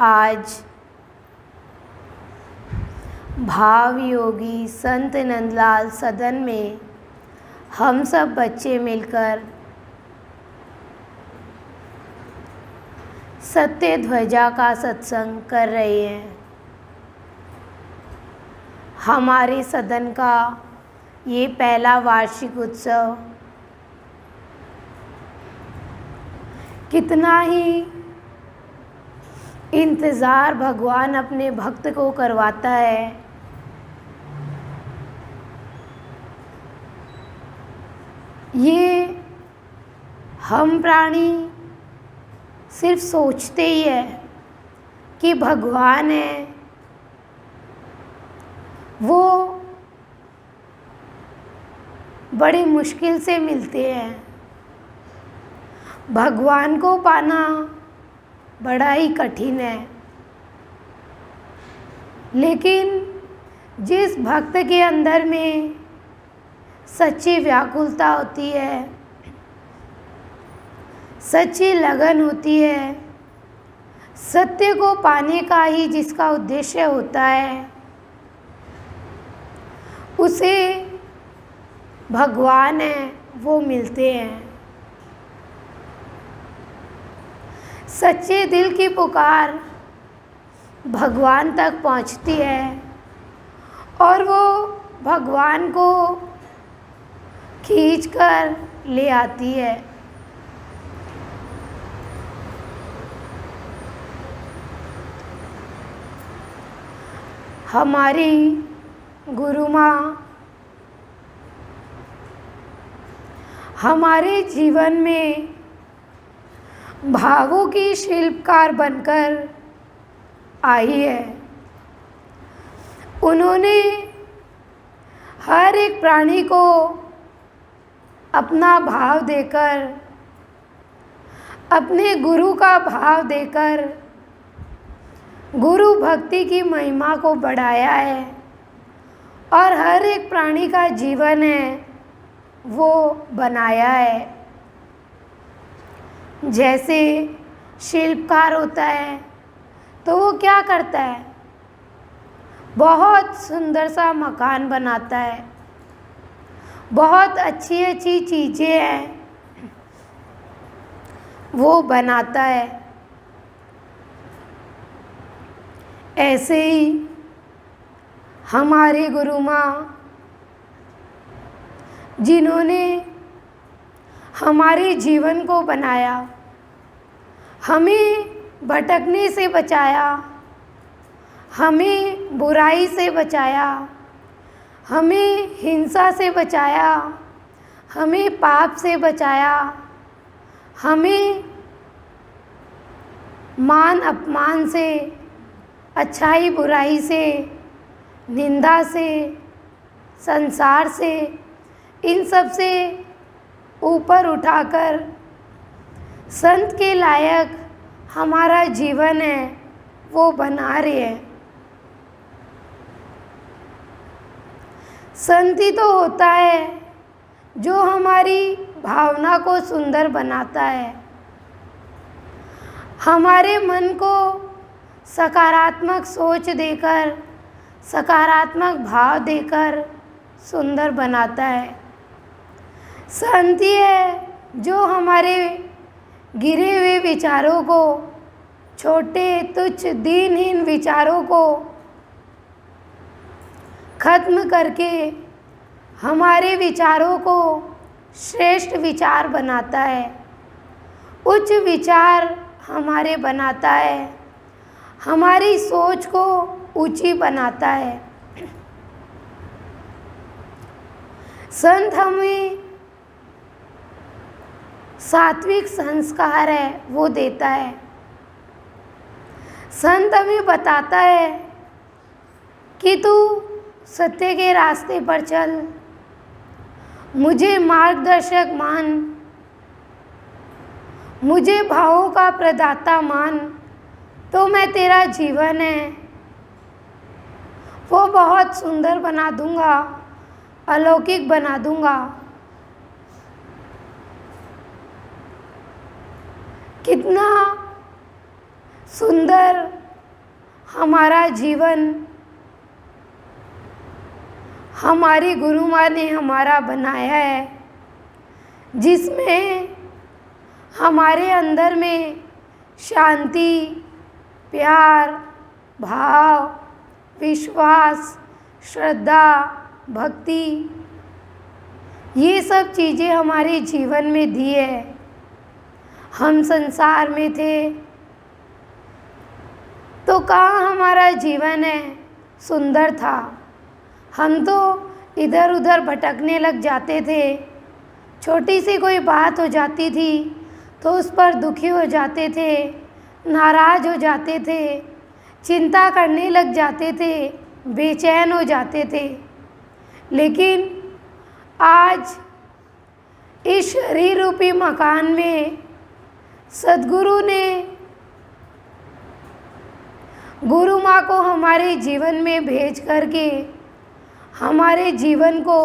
आज भाव योगी संत नंदलाल सदन में हम सब बच्चे मिलकर सत्य ध्वजा का सत्संग कर रहे हैं। हमारे सदन का ये पहला वार्षिक उत्सव कितना ही इंतज़ार भगवान अपने भक्त को करवाता है। ये हम प्राणी सिर्फ सोचते ही है कि भगवान है, वो बड़ी मुश्किल से मिलते हैं। भगवान को पाना बड़ा ही कठिन है, लेकिन जिस भक्त के अंदर में सच्ची व्याकुलता होती है, सच्ची लगन होती है, सत्य को पाने का ही जिसका उद्देश्य होता है, उसे भगवान है वो मिलते हैं। सच्चे दिल की पुकार भगवान तक पहुंचती है और वो भगवान को खींचकर ले आती है। हमारी गुरु माँ हमारे जीवन में भावों की शिल्पकार बनकर आई है। उन्होंने हर एक प्राणी को अपना भाव देकर, अपने गुरु का भाव देकर गुरु भक्ति की महिमा को बढ़ाया है और हर एक प्राणी का जीवन है वो बनाया है। जैसे शिल्पकार होता है तो वो क्या करता है, बहुत सुंदर सा मकान बनाता है, बहुत अच्छी अच्छी चीज़ें हैं वो बनाता है। ऐसे ही हमारे गुरु माँ जिन्होंने हमारे जीवन को बनाया, हमें भटकने से बचाया, हमें बुराई से बचाया, हमें हिंसा से बचाया, हमें पाप से बचाया, हमें मान अपमान से, अच्छाई बुराई से, निंदा से, संसार से, इन सब से ऊपर उठाकर संत के लायक हमारा जीवन है वो बना रहे हैं। संत ही तो होता है जो हमारी भावना को सुंदर बनाता है, हमारे मन को सकारात्मक सोच देकर, सकारात्मक भाव देकर सुंदर बनाता है। संत ही है जो हमारे गिरे हुए विचारों को, छोटे तुच्छ दीनहीन विचारों को खत्म करके हमारे विचारों को श्रेष्ठ विचार बनाता है, उच्च विचार हमारे बनाता है, हमारी सोच को ऊंची बनाता है। संत हमें सात्विक संस्कार है वो देता है। संत हमें बताता है कि तू सत्य के रास्ते पर चल, मुझे मार्गदर्शक मान, मुझे भावों का प्रदाता मान, तो मैं तेरा जीवन है वो बहुत सुंदर बना दूंगा, अलौकिक बना दूंगा। कितना सुंदर हमारा जीवन हमारी गुरु माँ ने हमारा बनाया है, जिसमें हमारे अंदर में शांति, प्यार, भाव, विश्वास, श्रद्धा, भक्ति, ये सब चीज़ें हमारे जीवन में दी है। हम संसार में थे तो कहाँ हमारा जीवन है सुंदर था। हम तो इधर उधर भटकने लग जाते थे। छोटी सी कोई बात हो जाती थी तो उस पर दुखी हो जाते थे, नाराज़ हो जाते थे, चिंता करने लग जाते थे, बेचैन हो जाते थे। लेकिन आज इस शरीर रूपी मकान में सद्गुरु ने गुरु माँ को हमारे जीवन में भेज करके हमारे जीवन को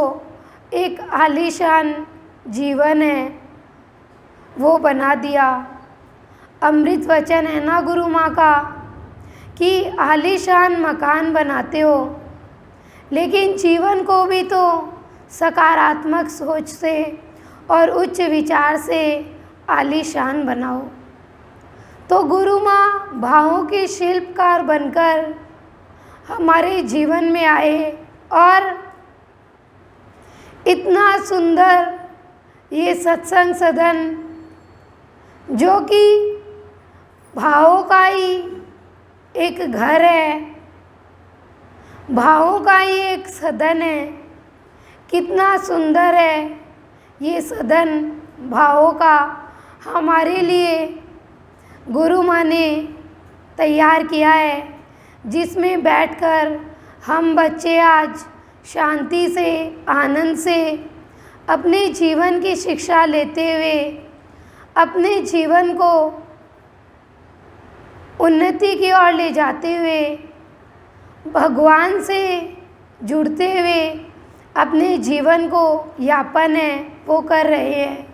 एक आलीशान जीवन है वो बना दिया। अमृत वचन है ना गुरु माँ का कि आलीशान मकान बनाते हो, लेकिन जीवन को भी तो सकारात्मक सोच से और उच्च विचार से आलीशान बनाओ। तो गुरु माँ भावों के शिल्पकार बनकर हमारे जीवन में आए और इतना सुंदर ये सत्संग सदन, जो कि भावों का ही एक घर है, भावों का ही एक सदन है, कितना सुंदर है ये सदन भावों का हमारे लिए गुरु माँ ने तैयार किया है, जिसमें बैठकर हम बच्चे आज शांति से, आनंद से अपने जीवन की शिक्षा लेते हुए अपने जीवन को उन्नति की ओर ले जाते हुए भगवान से जुड़ते हुए अपने जीवन को यापन है वो कर रहे हैं।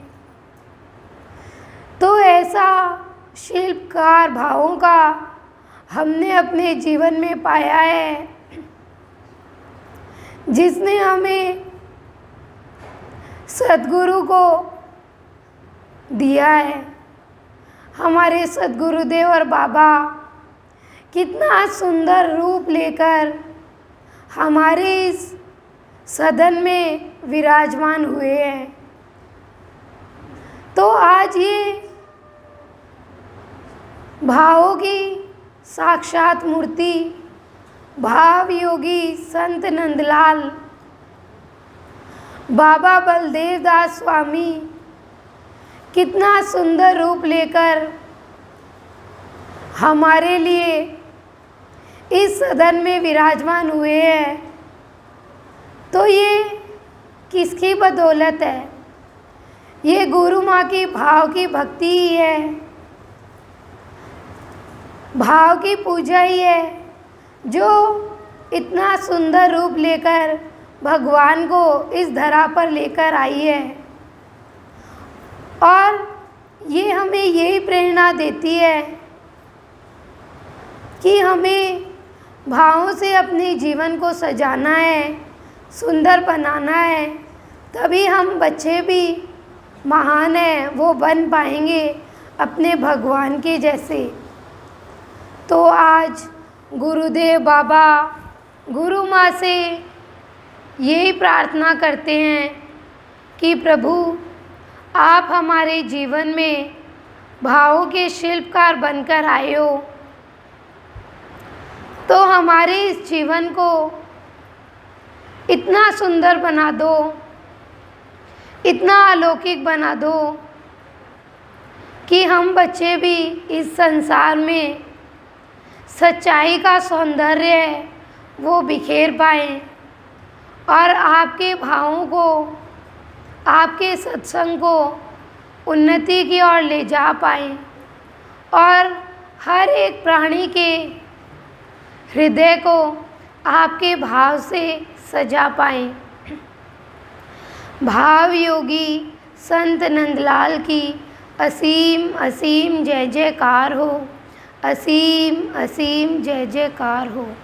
तो ऐसा शिल्पकार भावों का हमने अपने जीवन में पाया है, जिसने हमें सद्गुरु को दिया है। हमारे सद्गुरुदेव और बाबा कितना सुंदर रूप लेकर हमारे इस सदन में विराजमान हुए हैं। तो आज ये भावों की साक्षात मूर्ति भाव योगी संत नंदलाल बाबा बलदेव दास स्वामी कितना सुंदर रूप लेकर हमारे लिए इस सदन में विराजमान हुए हैं। तो ये किसकी बदौलत है? ये गुरु माँ की भाव की भक्ति ही है, भाव की पूजा ही है, जो इतना सुंदर रूप लेकर भगवान को इस धरा पर लेकर आई है। और ये हमें यही प्रेरणा देती है कि हमें भावों से अपने जीवन को सजाना है, सुंदर बनाना है, तभी हम बच्चे भी महान हैं वो बन पाएंगे अपने भगवान के जैसे। तो आज गुरुदेव बाबा गुरु माँ से यही प्रार्थना करते हैं कि प्रभु आप हमारे जीवन में भावों के शिल्पकार बनकर आए हो, तो हमारे इस जीवन को इतना सुंदर बना दो, इतना अलौकिक बना दो कि हम बच्चे भी इस संसार में सच्चाई का सौंदर्य है वो बिखेर पाएँ और आपके भावों को, आपके सत्संग को उन्नति की ओर ले जा पाएँ और हर एक प्राणी के हृदय को आपके भाव से सजा पाएँ। भाव योगी संत नंदलाल की असीम असीम जय जयकार हो। असीम असीम जय जयकार हो।